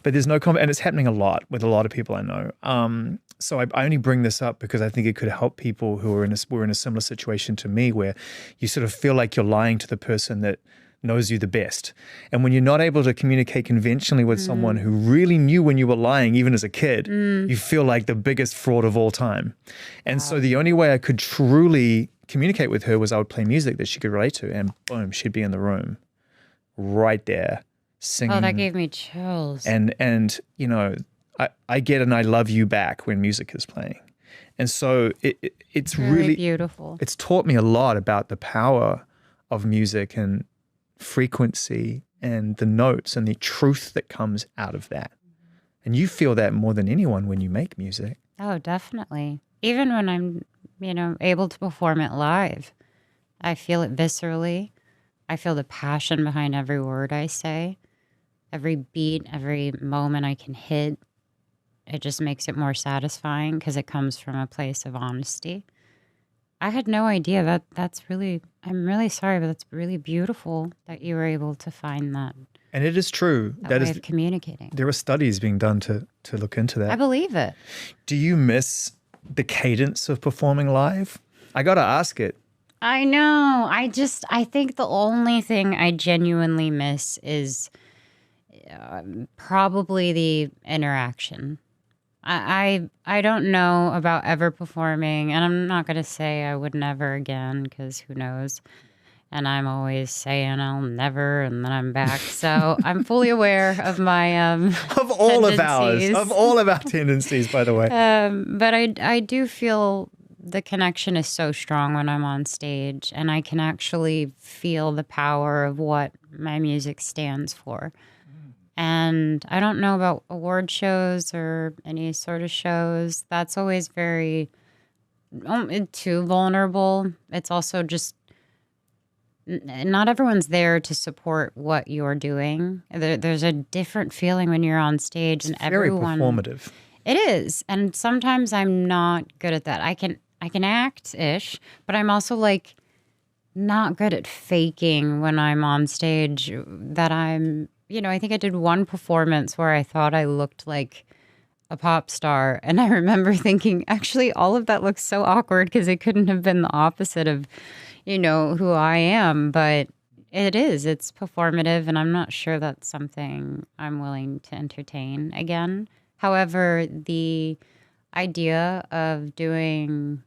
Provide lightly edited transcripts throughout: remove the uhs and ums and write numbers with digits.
But there's no and it's happening a lot with a lot of people I know. So I only bring this up because I think it could help people who were in a similar situation to me, where you sort of feel like you're lying to the person that knows you the best. And when you're not able to communicate conventionally with someone who really knew when you were lying, even as a kid, you feel like the biggest fraud of all time. And so the only way I could truly communicate with her was I would play music that she could relate to, and boom, she'd be in the room right there singing. Oh, that gave me chills. And you know, I get an I love you back when music is playing. And so it's really beautiful. It's taught me a lot about the power of music and frequency and the notes and the truth that comes out of that. And you feel that more than anyone when you make music. Oh, definitely. Even when I'm, able to perform it live, I feel it viscerally. I feel the passion behind every word I say, every beat, every moment I can hit. It just makes it more satisfying because it comes from a place of honesty. I had no idea I'm really sorry, but that's really beautiful that you were able to find that. And it is true. That way of communicating. There are studies being done to look into that. I believe it. Do you miss the cadence of performing live? I got to ask it. I know. I think the only thing I genuinely miss is probably the interaction. I don't know about ever performing, and I'm not going to say I would never again, because who knows? And I'm always saying I'll never, and then I'm back. So I'm fully aware of my of all of our tendencies, by the way. But I do feel the connection is so strong when I'm on stage, and I can actually feel the power of what my music stands for. And I don't know about award shows or any sort of shows. That's always very too vulnerable. It's also just not everyone's there to support what you're doing. There's a different feeling when you're on stage, and everyone. Very performative. It is, and sometimes I'm not good at that. I can act-ish, but I'm also like not good at faking when I'm on stage. That I'm. I think I did one performance where I thought I looked like a pop star. And I remember thinking, actually, all of that looks so awkward because it couldn't have been the opposite of, who I am. But it is. It's performative. And I'm not sure that's something I'm willing to entertain again. However, the idea of doing,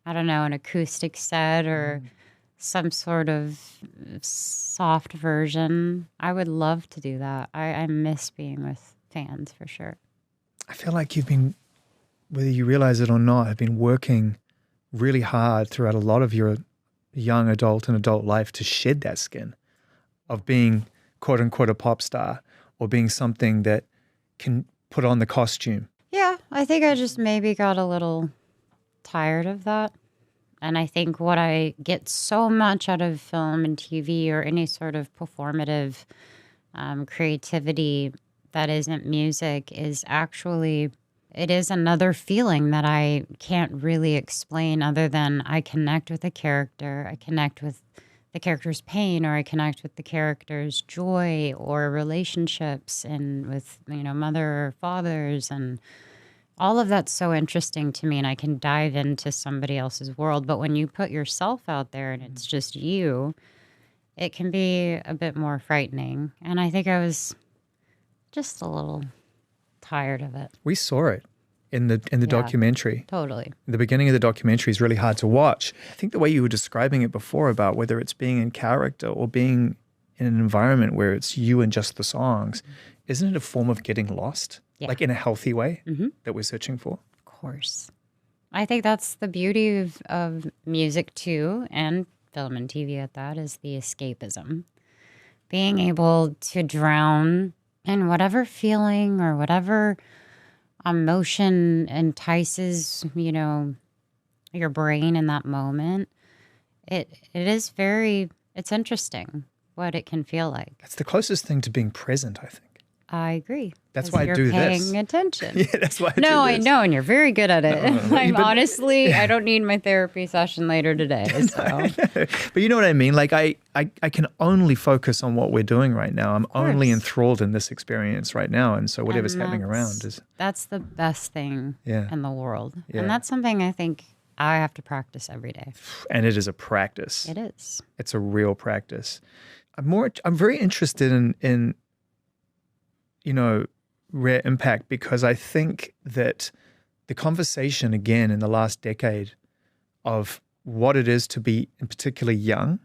I don't know, an acoustic set or some sort of soft version. I would love to do that. I miss being with fans for sure. I feel like you've been, whether you realize it or not, have been working really hard throughout a lot of your young adult and adult life to shed that skin of being quote unquote a pop star or being something that can put on the costume. Yeah, I think I just maybe got a little tired of that. And I think what I get so much out of film and TV or any sort of performative creativity that isn't music is actually, it is another feeling that I can't really explain other than I connect with a character. I connect with the character's pain, or I connect with the character's joy or relationships and with, mother or fathers, and all of that's so interesting to me, and I can dive into somebody else's world. But when you put yourself out there and it's just you, it can be a bit more frightening. And I think I was just a little tired of it. We saw it in the documentary. Totally. The beginning of the documentary is really hard to watch. I think the way you were describing it before about whether it's being in character or being in an environment where it's you and just the songs, isn't it a form of getting lost? Yeah. Like in a healthy way that we're searching for? Of course. I think that's the beauty of music too, and film and TV at that, is the escapism. Being able to drown in whatever feeling or whatever emotion entices, your brain in that moment. It's interesting what it can feel like. That's the closest thing to being present, I think. I agree. That's 'Cause why I you're do paying this. attention. Yeah, that's why I do No, I this. know, and you're very good at it. I'm But- honestly, I don't need my therapy session later today. So, But you know what I mean? Like I can only focus on what we're doing right now. I'm only course. enthralled in this experience right now. And so whatever's And happening around is, that's the best thing Yeah. in the world. Yeah. And that's something I think I have to practice every day. and it is a practice. It is. It's a real practice. I'm very interested in rare impact, because I think that the conversation again in the last decade of what it is to be in particular young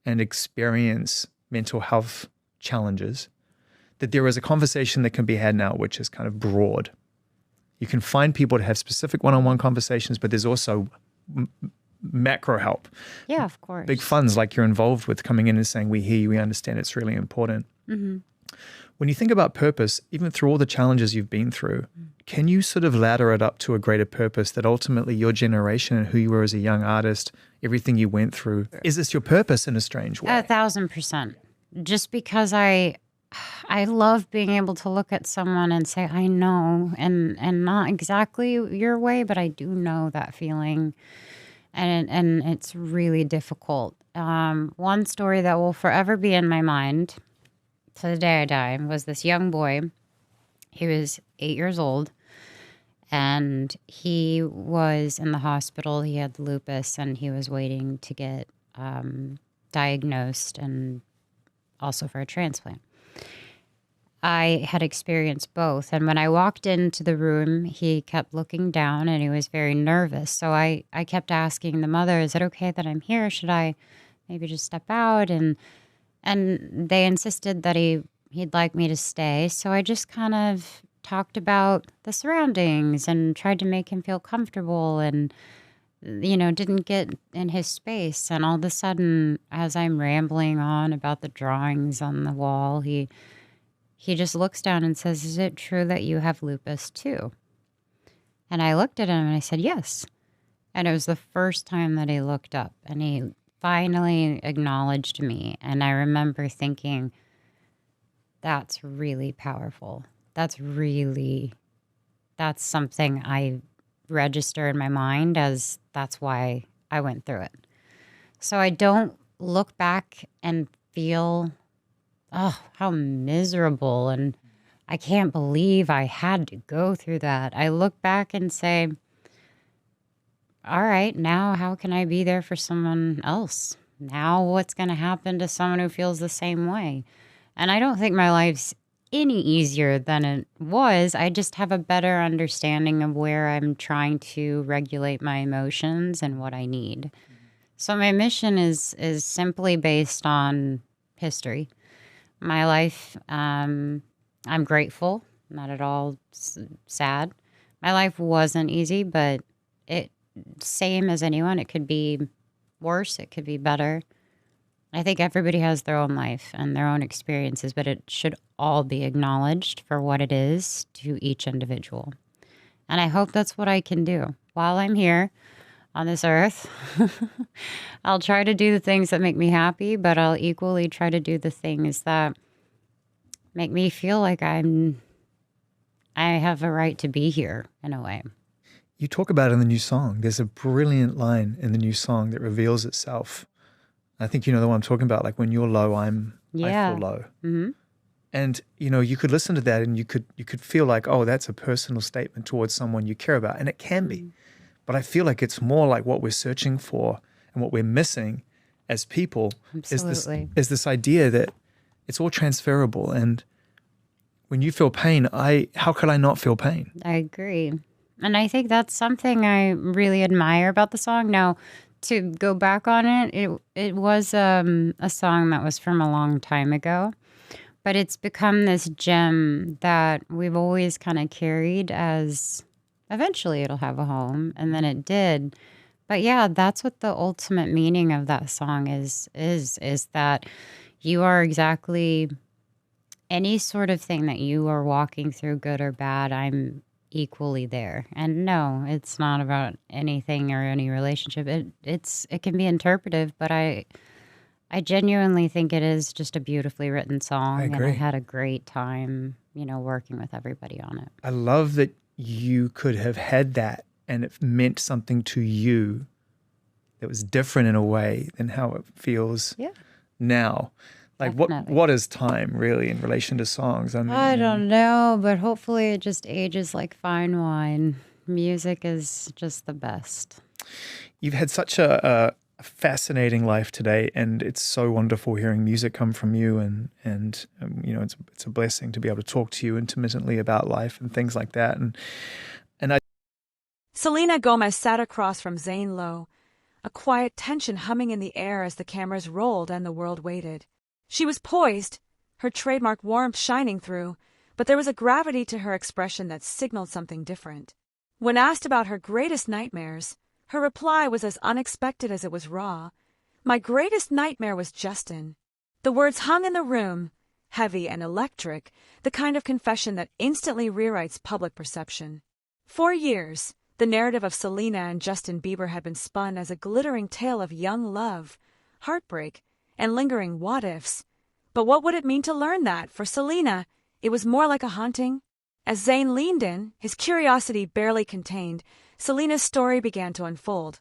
and experience mental health challenges, that there is a conversation that can be had now which is kind of broad. You can find people to have specific one-on-one conversations, but there's also macro help. Yeah, of course. Big funds like you're involved with coming in and saying, we hear you, we understand it's really important. Mm-hmm. When you think about purpose, even through all the challenges you've been through, can you sort of ladder it up to a greater purpose that ultimately your generation and who you were as a young artist, everything you went through, is this your purpose in a strange way? 1,000%. Just because I love being able to look at someone and say, I know, and not exactly your way, but I do know that feeling. And it's really difficult. One story that will forever be in my mind to the day I die was this young boy. He was 8 years old, and he was in the hospital. He had lupus, and he was waiting to get diagnosed and also for a transplant. I had experienced both, and when I walked into the room, he kept looking down, and he was very nervous. So I kept asking the mother, is it okay that I'm here? Should I maybe just step out? And they insisted that he'd like me to stay. So I just kind of talked about the surroundings and tried to make him feel comfortable, and didn't get in his space. And all of a sudden, as I'm rambling on about the drawings on the wall, he just looks down and says, is it true that you have lupus too? And I looked at him and I said, yes. And it was the first time that he looked up, and he finally acknowledged me. And I remember thinking, that's really powerful. That's something I register in my mind as that's why I went through it. So I don't look back and feel, oh, how miserable, and I can't believe I had to go through that. I look back and say, all right, now how can I be there for someone else? Now what's going to happen to someone who feels the same way? And I don't think my life's any easier than it was. I just have a better understanding of where I'm trying to regulate my emotions and what I need. So my mission is simply based on history. My life, I'm grateful, not at all sad. My life wasn't easy, but it same as anyone. It could be worse. It could be better. I think everybody has their own life and their own experiences, but it should all be acknowledged for what it is to each individual. And I hope that's what I can do while I'm here on this earth. I'll try to do the things that make me happy, but I'll equally try to do the things that make me feel like I have a right to be here in a way. You talk about it in the new song. There's a brilliant line in the new song that reveals itself. I think you know the one I'm talking about. Like, when you're low, I feel low. Mm-hmm. And you could listen to that and you could feel like, oh, that's a personal statement towards someone you care about, and it can be. But I feel like it's more like what we're searching for and what we're missing as people is this idea that it's all transferable. And when you feel pain, how could I not feel pain? I agree. And I think that's something I really admire about the song. Now, to go back on it was a song that was from a long time ago, but it's become this gem that we've always kind of carried as eventually it'll have a home, and then it did. But yeah, that's what the ultimate meaning of that song is that you are exactly any sort of thing that you are walking through, good or bad, I'm equally there. And no, it's not about anything or any relationship. It can be interpretive, but I genuinely think it is just a beautifully written song. I agree. And I had a great time working with everybody on it. I love that you could have had that and it meant something to you that was different in a way than how it feels now. Like what is time really in relation to songs? I don't know, but hopefully it just ages like fine wine. Music is just the best. You've had such a fascinating life today, and it's so wonderful hearing music come from you. And it's a blessing to be able to talk to you intermittently about life and things like that. And I. Selena Gomez sat across from Zane Lowe, a quiet tension humming in the air as the cameras rolled and the world waited. She was poised, her trademark warmth shining through, but there was a gravity to her expression that signaled something different. When asked about her greatest nightmares, her reply was as unexpected as it was raw. My greatest nightmare was Justin. The words hung in the room, heavy and electric, the kind of confession that instantly rewrites public perception. For years, the narrative of Selena and Justin Bieber had been spun as a glittering tale of young love, heartbreak, and lingering what-ifs. But what would it mean to learn that, for Selena, it was more like a haunting? As Zane leaned in, his curiosity barely contained, Selena's story began to unfold,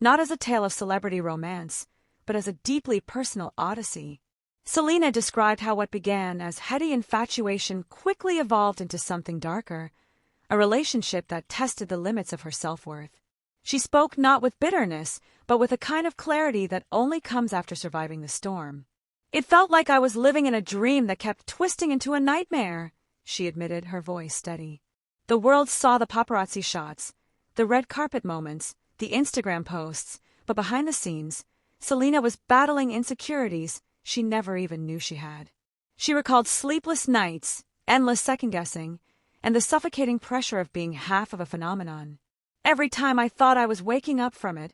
not as a tale of celebrity romance, but as a deeply personal odyssey. Selena described how what began as heady infatuation quickly evolved into something darker, a relationship that tested the limits of her self-worth. She spoke not with bitterness, but with a kind of clarity that only comes after surviving the storm. It felt like I was living in a dream that kept twisting into a nightmare, she admitted, her voice steady. The world saw the paparazzi shots, the red carpet moments, the Instagram posts, but behind the scenes, Selena was battling insecurities she never even knew she had. She recalled sleepless nights, endless second-guessing, and the suffocating pressure of being half of a phenomenon. Every time I thought I was waking up from it,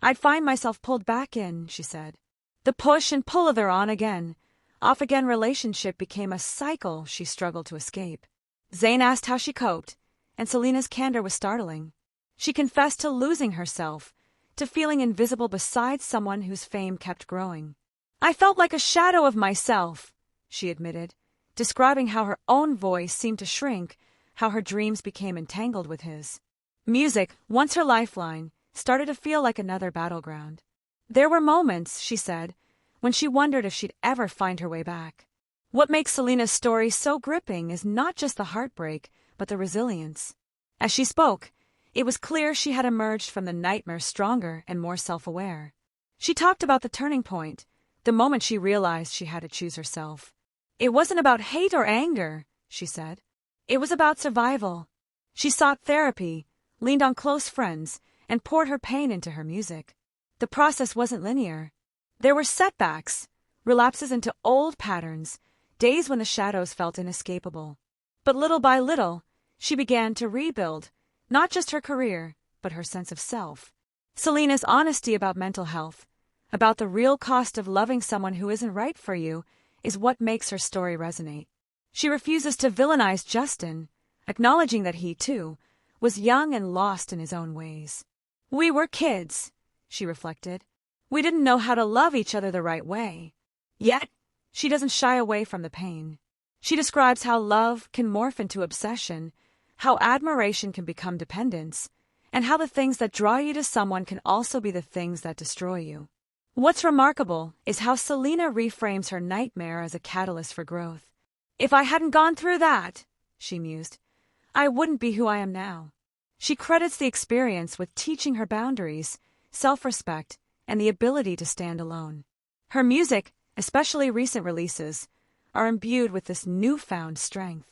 I'd find myself pulled back in, she said. The push and pull of their on-again, off-again relationship became a cycle she struggled to escape. Zane asked how she coped, and Selena's candor was startling. She confessed to losing herself, to feeling invisible beside someone whose fame kept growing. I felt like a shadow of myself, she admitted, describing how her own voice seemed to shrink, how her dreams became entangled with his. Music, once her lifeline, started to feel like another battleground. There were moments, she said, when she wondered if she'd ever find her way back. What makes Selena's story so gripping is not just the heartbreak, but the resilience. As she spoke, it was clear she had emerged from the nightmare stronger and more self-aware. She talked about the turning point, the moment she realized she had to choose herself. It wasn't about hate or anger, she said. It was about survival. She sought therapy, leaned on close friends, and poured her pain into her music. The process wasn't linear. There were setbacks, relapses into old patterns, days when the shadows felt inescapable. But little by little, she began to rebuild, not just her career, but her sense of self. Selena's honesty about mental health, about the real cost of loving someone who isn't right for you, is what makes her story resonate. She refuses to villainize Justin, acknowledging that he, too, was young and lost in his own ways. We were kids, she reflected. We didn't know how to love each other the right way. Yet, she doesn't shy away from the pain. She describes how love can morph into obsession, how admiration can become dependence, and how the things that draw you to someone can also be the things that destroy you. What's remarkable is how Selena reframes her nightmare as a catalyst for growth. If I hadn't gone through that, she mused, I wouldn't be who I am now. She credits the experience with teaching her boundaries, self-respect, and the ability to stand alone. Her music, especially recent releases, are imbued with this newfound strength.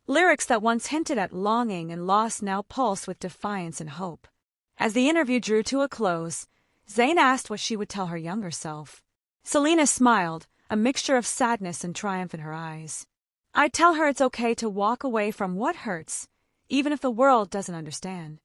Lyrics that once hinted at longing and loss now pulse with defiance and hope. As the interview drew to a close, Zane asked what she would tell her younger self. Selena smiled, a mixture of sadness and triumph in her eyes. I'd tell her it's okay to walk away from what hurts, even if the world doesn't understand.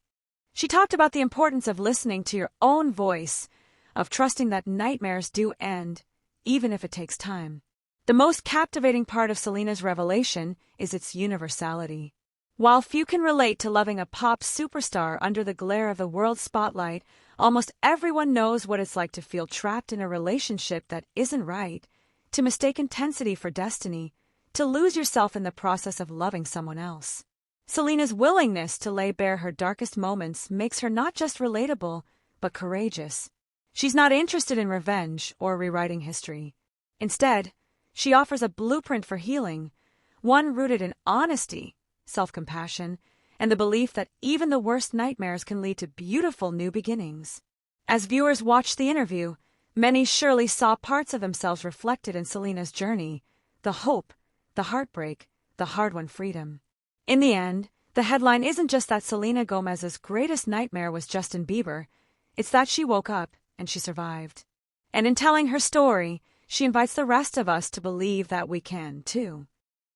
She talked about the importance of listening to your own voice, of trusting that nightmares do end, even if it takes time. The most captivating part of Selena's revelation is its universality. While few can relate to loving a pop superstar under the glare of the world spotlight, almost everyone knows what it's like to feel trapped in a relationship that isn't right, to mistake intensity for destiny, to lose yourself in the process of loving someone else. Selena's willingness to lay bare her darkest moments makes her not just relatable, but courageous. She's not interested in revenge or rewriting history. Instead, she offers a blueprint for healing, one rooted in honesty, self-compassion, and the belief that even the worst nightmares can lead to beautiful new beginnings. As viewers watched the interview, many surely saw parts of themselves reflected in Selena's journey, the hope, the heartbreak, the hard-won freedom. In the end, the headline isn't just that Selena Gomez's greatest nightmare was Justin Bieber, it's that she woke up and she survived. And in telling her story, she invites the rest of us to believe that we can, too.